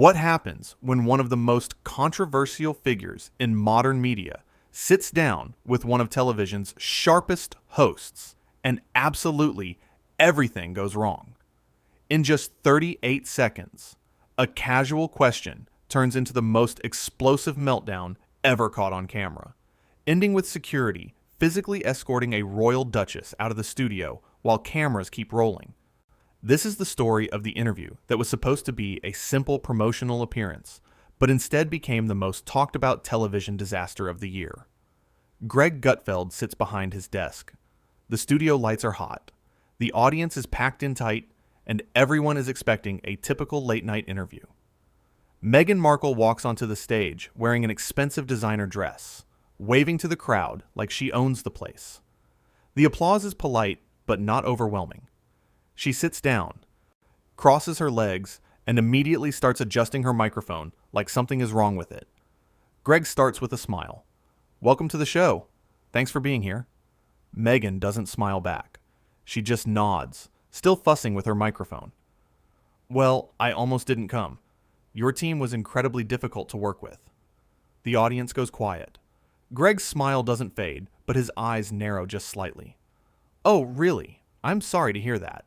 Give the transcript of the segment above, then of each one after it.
What happens when one of the most controversial figures in modern media sits down with one of television's sharpest hosts and absolutely everything goes wrong? In just 38 seconds, a casual question turns into the most explosive meltdown ever caught on camera, ending with security physically escorting a royal duchess out of the studio while cameras keep rolling. This is the story of the interview that was supposed to be a simple promotional appearance, but instead became the most talked about television disaster of the year. Greg Gutfeld sits behind his desk. The studio lights are hot. The audience is packed in tight, and everyone is expecting a typical late-night interview. Meghan Markle walks onto the stage wearing an expensive designer dress, waving to the crowd like she owns the place. The applause is polite, but not overwhelming. She sits down, crosses her legs, and immediately starts adjusting her microphone like something is wrong with it. Greg starts with a smile. "Welcome to the show. Thanks for being here." Meghan doesn't smile back. She just nods, still fussing with her microphone. "Well, I almost didn't come. Your team was incredibly difficult to work with." The audience goes quiet. Greg's smile doesn't fade, but his eyes narrow just slightly. "Oh, really? I'm sorry to hear that.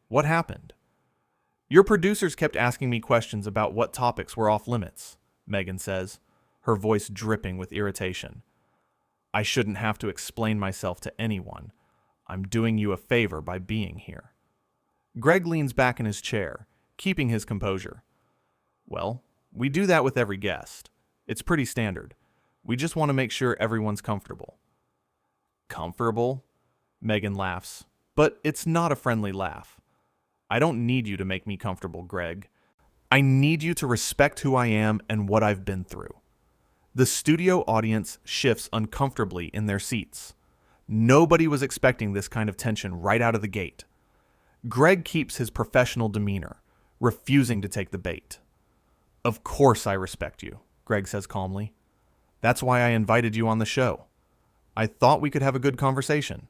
What happened?" "Your producers kept asking me questions about what topics were off limits," Meghan says, her voice dripping with irritation. "I shouldn't have to explain myself to anyone. I'm doing you a favor by being here." Greg leans back in his chair, keeping his composure. "Well, we do that with every guest. It's pretty standard. We just want to make sure everyone's comfortable." "Comfortable?" Meghan laughs, but it's not a friendly laugh. "I don't need you to make me comfortable, Greg. I need you to respect who I am and what I've been through." The studio audience shifts uncomfortably in their seats. Nobody was expecting this kind of tension right out of the gate. Greg keeps his professional demeanor, refusing to take the bait. "Of course I respect you," Greg says calmly. "That's why I invited you on the show. I thought we could have a good conversation."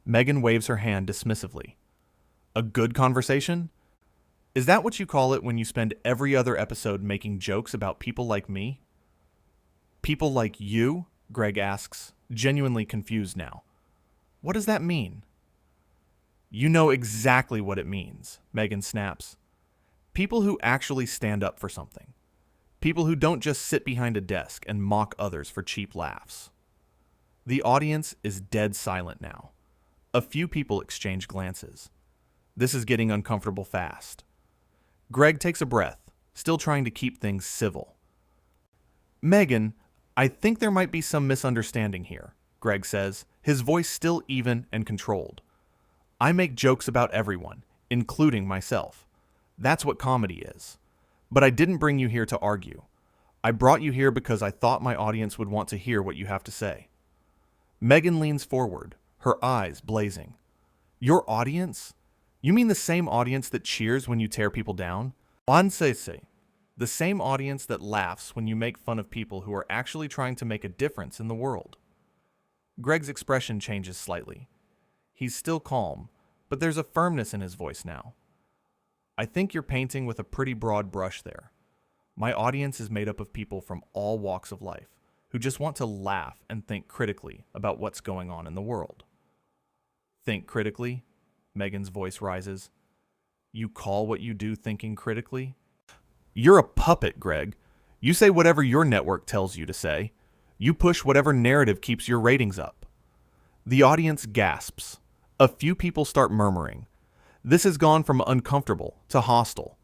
Meghan waves her hand dismissively. "A good conversation? Is that what you call it when you spend every other episode making jokes about people like me?" "People like you?" Greg asks, genuinely confused now. "What does that mean?" "You know exactly what it means," Meghan snaps. "People who actually stand up for something. People who don't just sit behind a desk and mock others for cheap laughs." The audience is dead silent now. A few people exchange glances. This is getting uncomfortable fast. Greg takes a breath, still trying to keep things civil. "Meghan, I think there might be some misunderstanding here," Greg says, his voice still even and controlled. "I make jokes about everyone, including myself. That's what comedy is. But I didn't bring you here to argue. I brought you here because I thought my audience would want to hear what you have to say." Meghan leans forward, her eyes blazing. "Your audience? You mean the same audience that cheers when you tear people down? Ansese. The same audience that laughs when you make fun of people who are actually trying to make a difference in the world." Greg's expression changes slightly. He's still calm, but there's a firmness in his voice now. "I think you're painting with a pretty broad brush there. My audience is made up of people from all walks of life who just want to laugh and think critically about what's going on in the world." "Think critically?" Meghan's voice rises. "You call what you do thinking critically?" "You're a puppet, Greg. You say whatever your network tells you to say. You push whatever narrative keeps your ratings up." The audience gasps. A few people start murmuring. This has gone from uncomfortable to hostile.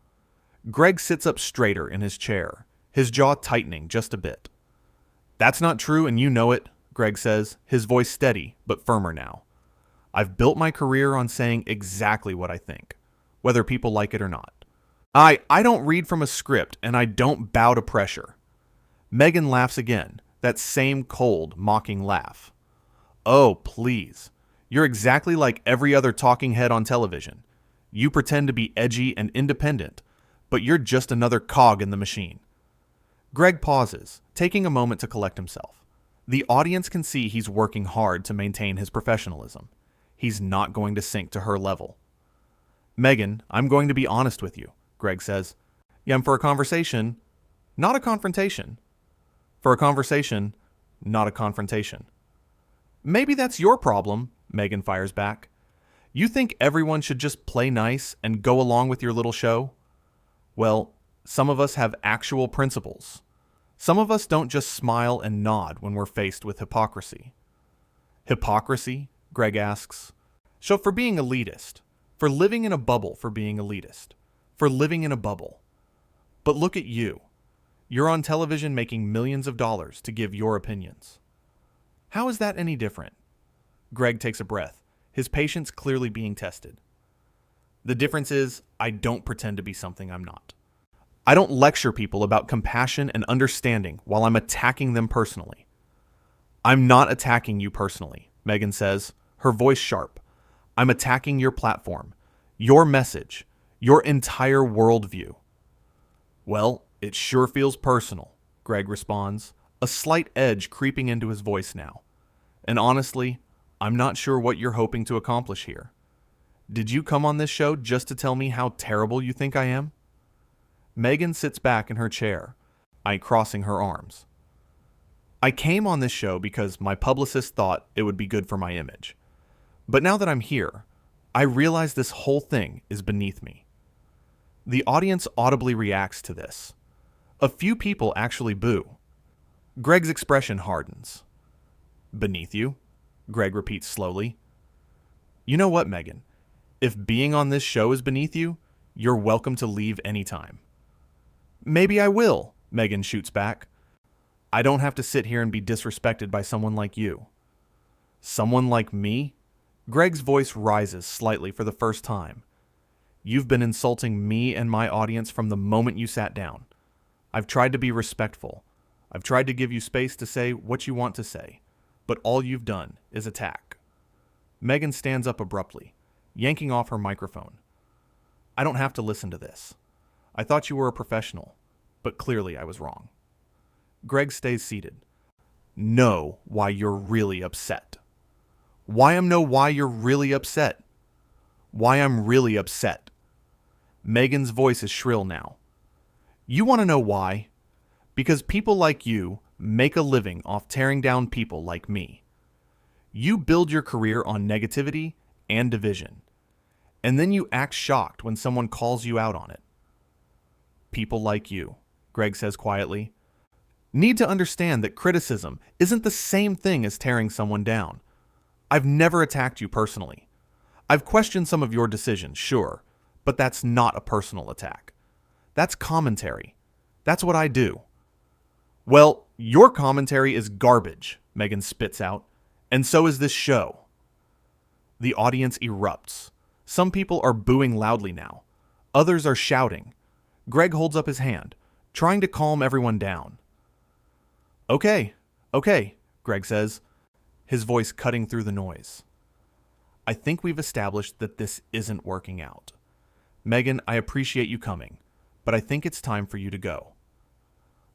Greg sits up straighter in his chair, his jaw tightening just a bit. "That's not true and you know it," Greg says, his voice steady but firmer now. "I've built my career on saying exactly what I think, whether people like it or not. I don't read from a script and I don't bow to pressure." Meghan laughs again, that same cold, mocking laugh. "Oh, please. You're exactly like every other talking head on television. You pretend to be edgy and independent, but you're just another cog in the machine." Greg pauses, taking a moment to collect himself. The audience can see he's working hard to maintain his professionalism. He's not going to sink to her level. "Meghan, I'm going to be honest with you," Greg says. Yeah, I'm for a conversation, not a confrontation. For a conversation, not a confrontation. Maybe that's your problem, Meghan fires back. You think everyone should just play nice and go along with your little show? Well, some of us have actual principles. Some of us don't just smile and nod when we're faced with hypocrisy. Hypocrisy? Greg asks. So for being elitist, for living in a bubble for being elitist, for living in a bubble. But look at you. You're on television making millions of dollars to give your opinions. How is that any different? Greg takes a breath, his patience clearly being tested. The difference is, I don't pretend to be something I'm not. I don't lecture people about compassion and understanding while I'm attacking them personally. I'm not attacking you personally, Meghan says, her voice sharp. I'm attacking your platform, your message, your entire worldview. Well, it sure feels personal, Greg responds, a slight edge creeping into his voice now. And honestly, I'm not sure what you're hoping to accomplish here. Did you come on this show just to tell me how terrible you think I am? Meghan sits back in her chair, crossing her arms. I came on this show because my publicist thought it would be good for my image. But now that I'm here, I realize this whole thing is beneath me. The audience audibly reacts to this. A few people actually boo. Greg's expression hardens. Beneath you? Greg repeats slowly. You know what, Meghan? If being on this show is beneath you, you're welcome to leave anytime. Maybe I will, Meghan shoots back. I don't have to sit here and be disrespected by someone like you. Someone like me? Greg's voice rises slightly for the first time. You've been insulting me and my audience from the moment you sat down. I've tried to be respectful. I've tried to give you space to say what you want to say, but all you've done is attack. Meghan stands up abruptly, yanking off her microphone. I don't have to listen to this. I thought you were a professional, but clearly I was wrong. Greg stays seated. Know why you're really upset. Why you're really upset. Why I'm really upset. Meghan's voice is shrill now. You want to know why? Because people like you make a living off tearing down people like me. You build your career on negativity and division, and then you act shocked when someone calls you out on it. People like you, Greg says quietly, need to understand that criticism isn't the same thing as tearing someone down. I've never attacked you personally. I've questioned some of your decisions, sure, but that's not a personal attack. That's commentary. That's what I do. Well, your commentary is garbage, Meghan spits out, and so is this show. The audience erupts. Some people are booing loudly now. Others are shouting. Greg holds up his hand, trying to calm everyone down. Okay, Greg says, his voice cutting through the noise. I think we've established that this isn't working out. Meghan, I appreciate you coming, but I think it's time for you to go.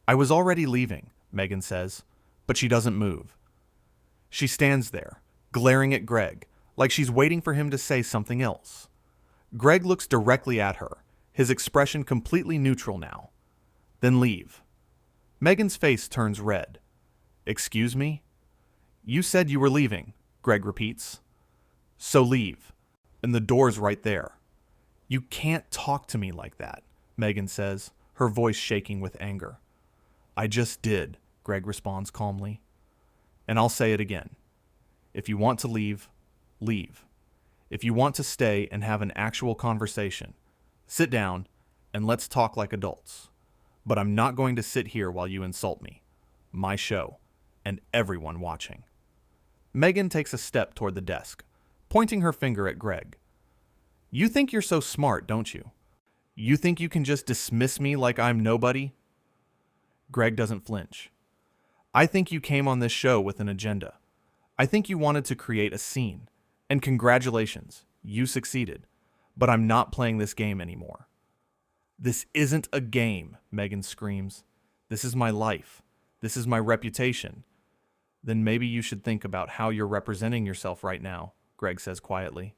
I was already leaving, Meghan says, but she doesn't move. She stands there, glaring at Greg, like she's waiting for him to say something else. Greg looks directly at her, his expression completely neutral now. Then leave. Meghan's face turns red. Excuse me? You said you were leaving, Greg repeats. So leave. And the door's right there. You can't talk to me like that, Meghan says, her voice shaking with anger. I just did, Greg responds calmly. And I'll say it again. If you want to leave, leave. If you want to stay and have an actual conversation, sit down and let's talk like adults. But I'm not going to sit here while you insult me, my show, and everyone watching. Meghan takes a step toward the desk, pointing her finger at Greg. You think you're so smart, don't you? You think you can just dismiss me like I'm nobody? Greg doesn't flinch. I think you came on this show with an agenda. I think you wanted to create a scene. And congratulations, you succeeded. But I'm not playing this game anymore. This isn't a game, Meghan screams. This is my life. This is my reputation. Then maybe you should think about how you're representing yourself right now, Greg says quietly.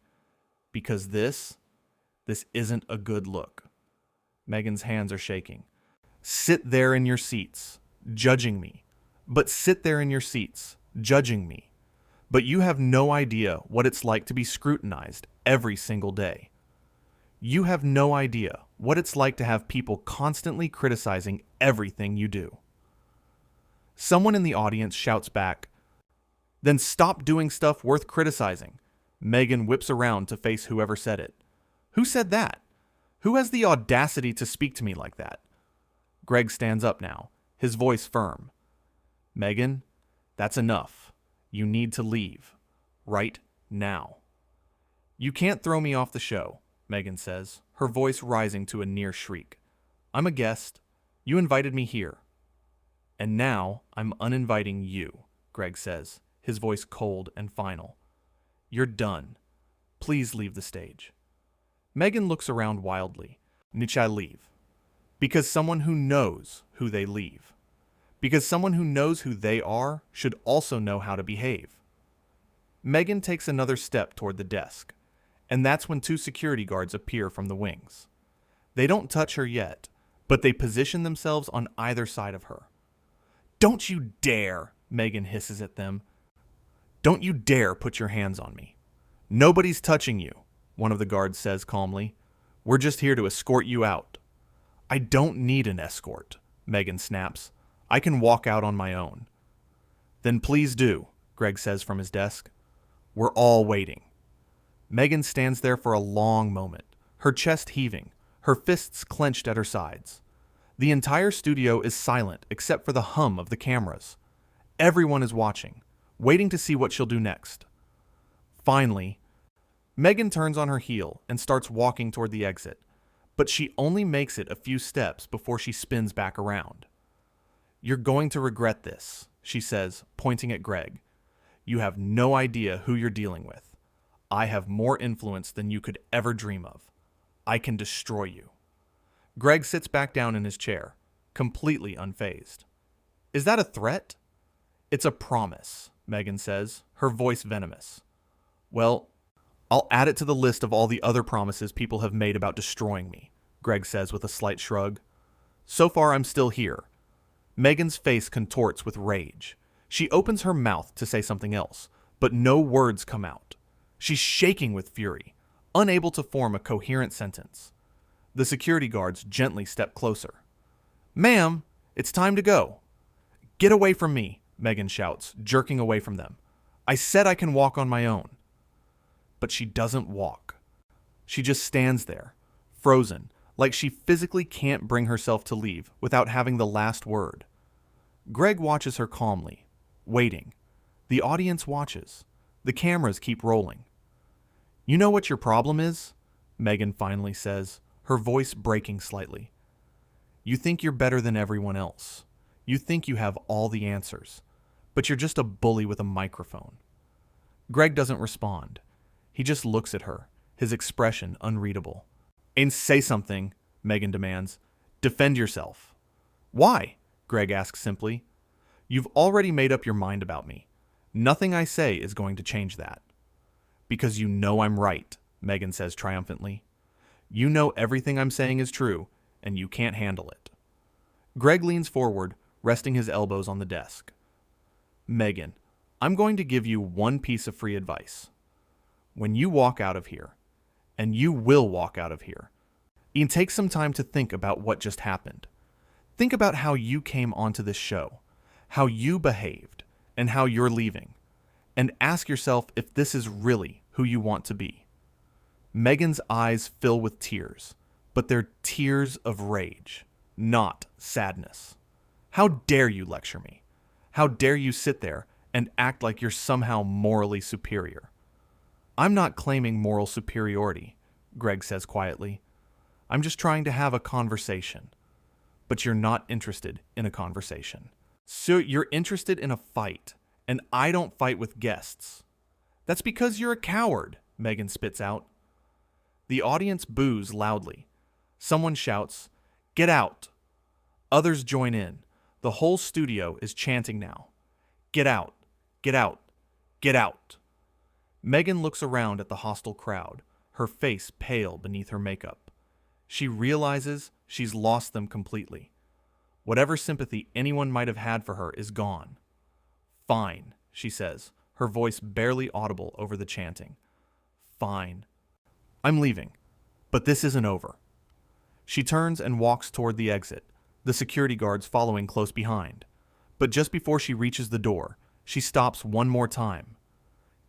Because this isn't a good look. Meghan's hands are shaking. Sit there in your seats, judging me. But sit there in your seats, judging me. But you have no idea what it's like to be scrutinized every single day. You have no idea what it's like to have people constantly criticizing everything you do. Someone in the audience shouts back, "Then stop doing stuff worth criticizing." Meghan whips around to face whoever said it. Who said that? Who has the audacity to speak to me like that? Greg stands up now, his voice firm. Meghan, that's enough. You need to leave. Right now. You can't throw me off the show, Meghan says, her voice rising to a near shriek. I'm a guest. You invited me here. And now I'm uninviting you, Greg says, his voice cold and final. You're done. Please leave the stage. Meghan looks around wildly. Niche I leave. Because someone who knows who they leave. Because someone who knows who they are should also know how to behave. Meghan takes another step toward the desk, and that's when two security guards appear from the wings. They don't touch her yet, but they position themselves on either side of her. Don't you dare, Meghan hisses at them. Don't you dare put your hands on me. Nobody's touching you, one of the guards says calmly. We're just here to escort you out. I don't need an escort, Meghan snaps. I can walk out on my own. Then please do, Greg says from his desk. We're all waiting. Meghan stands there for a long moment, her chest heaving, her fists clenched at her sides. The entire studio is silent except for the hum of the cameras. Everyone is watching, waiting to see what she'll do next. Finally, Meghan turns on her heel and starts walking toward the exit, but she only makes it a few steps before she spins back around. You're going to regret this, she says, pointing at Greg. You have no idea who you're dealing with. I have more influence than you could ever dream of. I can destroy you. Greg sits back down in his chair, completely unfazed. Is that a threat? It's a promise, Meghan says, her voice venomous. Well, I'll add it to the list of all the other promises people have made about destroying me, Greg says with a slight shrug. So far, I'm still here. Meghan's face contorts with rage. She opens her mouth to say something else, but no words come out. She's shaking with fury, unable to form a coherent sentence. The security guards gently step closer. Ma'am, it's time to go. Get away from me, Meghan shouts, jerking away from them. I said I can walk on my own. But she doesn't walk. She just stands there, frozen, like she physically can't bring herself to leave without having the last word. Greg watches her calmly, waiting. The audience watches. The cameras keep rolling. You know what your problem is? Meghan finally says, her voice breaking slightly. You think you're better than everyone else. You think you have all the answers, but you're just a bully with a microphone. Greg doesn't respond. He just looks at her, his expression unreadable. And say something, Meghan demands. Defend yourself. Why? Greg asks simply. You've already made up your mind about me. Nothing I say is going to change that. Because you know I'm right, Meghan says triumphantly. You know everything I'm saying is true, and you can't handle it. Greg leans forward, resting his elbows on the desk. Meghan, I'm going to give you one piece of free advice. When you walk out of here, and you will walk out of here, and take some time to think about what just happened. Think about how you came onto this show, how you behaved, and how you're leaving, and ask yourself if this is really who you want to be. Meghan's eyes fill with tears, but they're tears of rage, not sadness. How dare you lecture me? How dare you sit there and act like you're somehow morally superior? I'm not claiming moral superiority, Greg says quietly. I'm just trying to have a conversation. But you're not interested in a conversation. So you're interested in a fight, and I don't fight with guests. That's because you're a coward, Meghan spits out. The audience boos loudly. Someone shouts, Get out! Others join in. The whole studio is chanting now. Get out! Get out! Get out! Meghan looks around at the hostile crowd, her face pale beneath her makeup. She realizes she's lost them completely. Whatever sympathy anyone might have had for her is gone. "Fine," she says, her voice barely audible over the chanting. "Fine. I'm leaving, but this isn't over." She turns and walks toward the exit, the security guards following close behind. But just before she reaches the door, she stops one more time.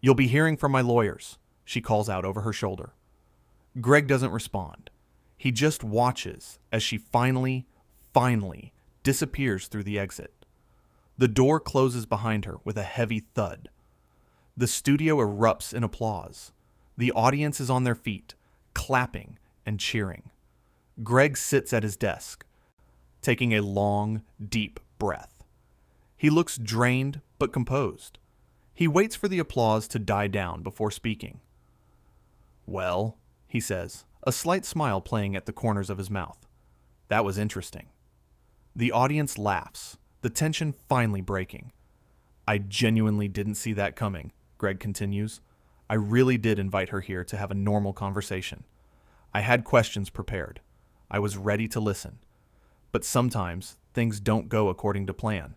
"You'll be hearing from my lawyers," she calls out over her shoulder. Greg doesn't respond. He just watches as she finally disappears through the exit. The door closes behind her with a heavy thud. The studio erupts in applause. The audience is on their feet, clapping and cheering. Greg sits at his desk, taking a long, deep breath. He looks drained but composed. He waits for the applause to die down before speaking. "Well," he says, a slight smile playing at the corners of his mouth. "That was interesting." The audience laughs, the tension finally breaking. "I genuinely didn't see that coming," Greg continues. "I really did invite her here to have a normal conversation. I had questions prepared. I was ready to listen. But sometimes things don't go according to plan."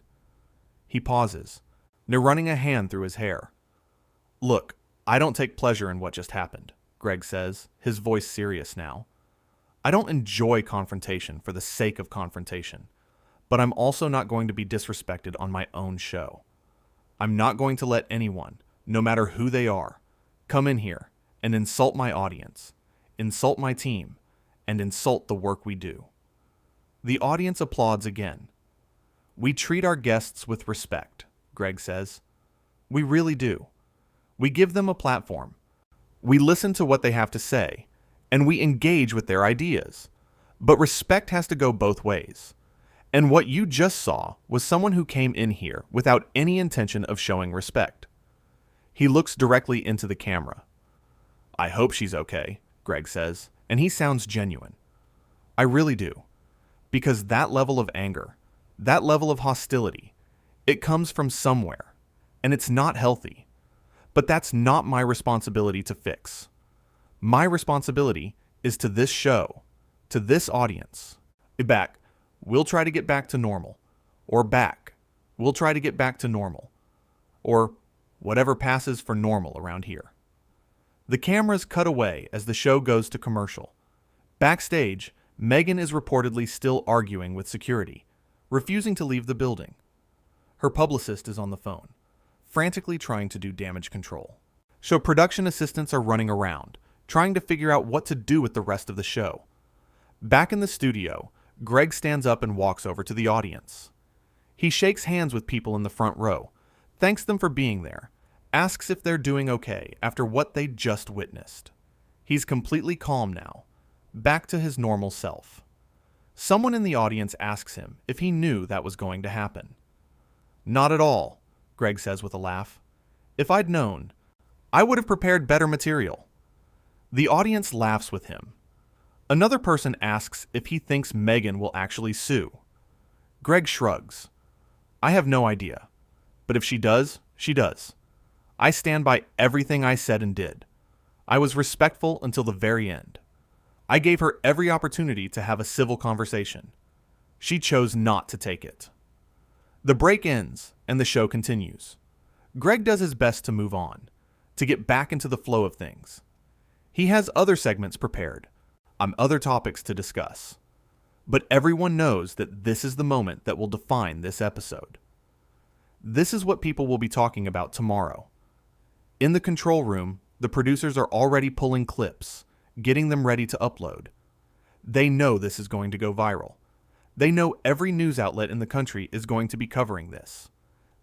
He pauses, now running a hand through his hair. "Look, I don't take pleasure in what just happened," Greg says, his voice serious now. "I don't enjoy confrontation for the sake of confrontation, but I'm also not going to be disrespected on my own show. I'm not going to let anyone, no matter who they are, come in here and insult my audience, insult my team, and insult the work we do." The audience applauds again. "We treat our guests with respect," Greg says. "We really do. We give them a platform. We listen to what they have to say, and we engage with their ideas. But respect has to go both ways. And what you just saw was someone who came in here without any intention of showing respect." He looks directly into the camera. "I hope she's okay," Greg says, and he sounds genuine. "I really do. Because that level of anger, that level of hostility, it comes from somewhere, and it's not healthy. But that's not my responsibility to fix. My responsibility is to this show, to this audience. We'll try to get back to normal. Or we'll try to get back to normal. Or whatever passes for normal around here." The cameras cut away as the show goes to commercial. Backstage, Meghan is reportedly still arguing with security, refusing to leave the building. Her publicist is on the phone, frantically trying to do damage control. So production assistants are running around, trying to figure out what to do with the rest of the show. Back in the studio, Greg stands up and walks over to the audience. He shakes hands with people in the front row, thanks them for being there, asks if they're doing okay after what they just witnessed. He's completely calm now, back to his normal self. Someone in the audience asks him if he knew that was going to happen. "Not at all," Greg says with a laugh. "If I'd known, I would have prepared better material." The audience laughs with him. Another person asks if he thinks Meghan will actually sue. Greg shrugs. "I have no idea. But if she does, she does. I stand by everything I said and did. I was respectful until the very end. I gave her every opportunity to have a civil conversation. She chose not to take it." The break ends, and the show continues. Greg does his best to move on, to get back into the flow of things. He has other segments prepared, other topics to discuss. But everyone knows that this is the moment that will define this episode. This is what people will be talking about tomorrow. In the control room, the producers are already pulling clips, getting them ready to upload. They know this is going to go viral. They know every news outlet in the country is going to be covering this.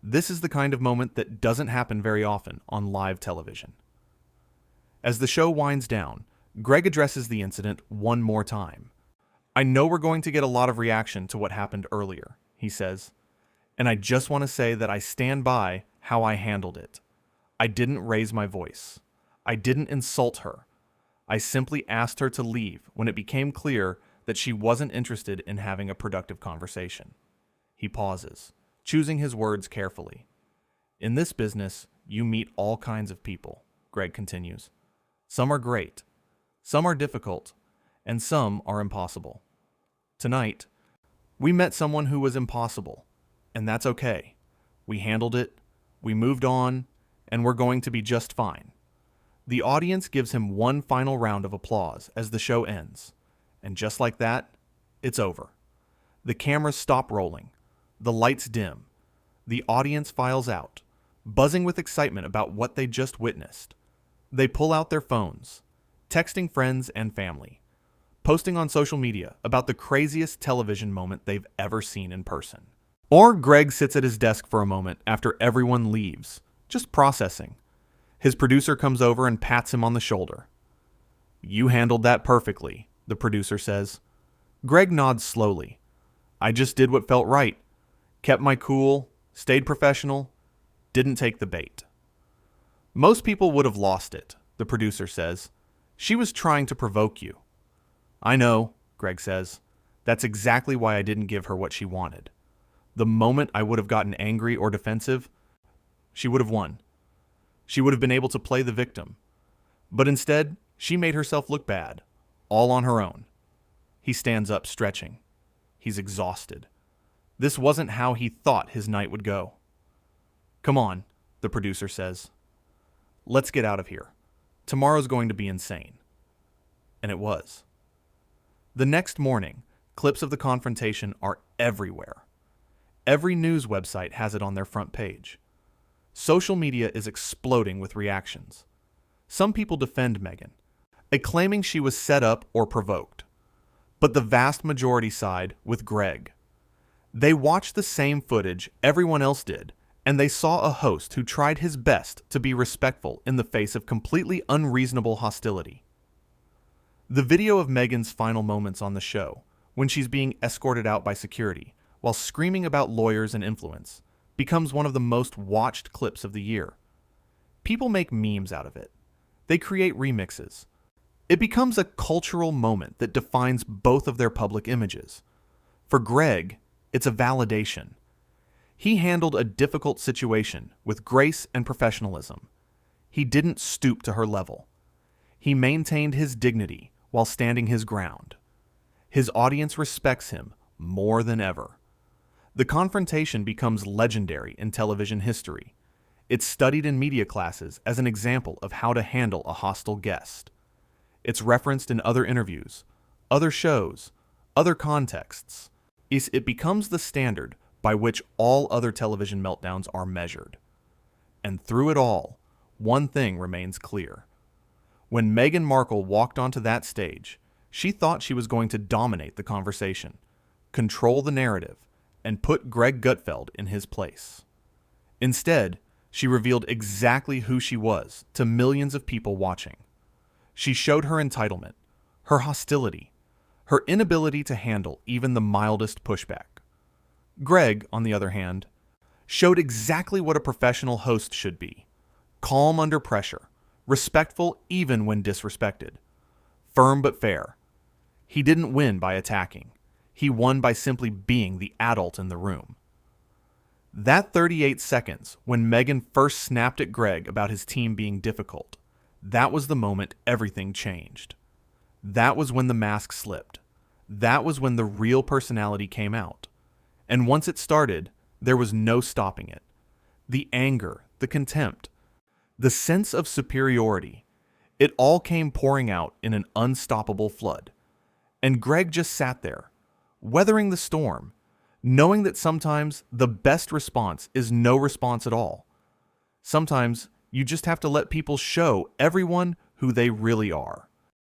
This is the kind of moment that doesn't happen very often on live television. As the show winds down, Greg addresses the incident one more time. "I know we're going to get a lot of reaction to what happened earlier," he says, "and I just want to say that I stand by how I handled it. I didn't raise my voice. I didn't insult her. I simply asked her to leave when it became clear that she wasn't interested in having a productive conversation." He pauses, choosing his words carefully. "In this business, you meet all kinds of people," Greg continues. "Some are great, some are difficult, and some are impossible. Tonight, we met someone who was impossible, and that's okay. We handled it, we moved on, and we're going to be just fine. The audience gives him one final round of applause as the show ends, and just like that, it's over. The cameras stop rolling, the lights dim, the audience files out, buzzing with excitement about what they just witnessed. They pull out their phones, texting friends and family, posting on social media about the craziest television moment they've ever seen in person. Or Greg sits at his desk for a moment after everyone leaves, just processing. His producer comes over and pats him on the shoulder. "You handled that perfectly," the producer says. Greg nods slowly. "I just did what felt right. Kept my cool, stayed professional, didn't take the bait." "Most people would have lost it," the producer says. "She was trying to provoke you." "I know," Greg says. "That's exactly why I didn't give her what she wanted. The moment I would have gotten angry or defensive, she would have won. She would have been able to play the victim. But instead, she made herself look bad, all on her own." He stands up, stretching. He's exhausted. This wasn't how he thought his night would go. "Come on," the producer says. "Let's get out of here. Tomorrow's going to be insane." And it was. The next morning, clips of the confrontation are everywhere. Every news website has it on their front page. Social media is exploding with reactions. Some people defend Meghan, claiming she was set up or provoked. But the vast majority side with Greg. They watched the same footage everyone else did, and they saw a host who tried his best to be respectful in the face of completely unreasonable hostility. The video of Meghan's final moments on the show, when she's being escorted out by security while screaming about lawyers and influence, becomes one of the most watched clips of the year. People make memes out of it. They create remixes. It becomes a cultural moment that defines both of their public images. For Greg, it's a validation. He handled a difficult situation with grace and professionalism. He didn't stoop to her level. He maintained his dignity while standing his ground. His audience respects him more than ever. The confrontation becomes legendary in television history. It's studied in media classes as an example of how to handle a hostile guest. It's referenced in other interviews, other shows, other contexts. It becomes the standard by which all other television meltdowns are measured. And through it all, one thing remains clear. When Meghan Markle walked onto that stage, she thought she was going to dominate the conversation, control the narrative, and put Greg Gutfeld in his place. Instead, she revealed exactly who she was to millions of people watching. She showed her entitlement, her hostility, her inability to handle even the mildest pushback. Greg, on the other hand, showed exactly what a professional host should be: calm under pressure, respectful even when disrespected, firm but fair. He didn't win by attacking. He won by simply being the adult in the room. That 38 seconds when Meghan first snapped at Greg about his team being difficult, that was the moment everything changed. That was when the mask slipped. That was when the real personality came out. And once it started, there was no stopping it. The anger, the contempt, the sense of superiority, it all came pouring out in an unstoppable flood. And Greg just sat there, weathering the storm, knowing that sometimes the best response is no response at all. Sometimes you just have to let people show everyone who they really are.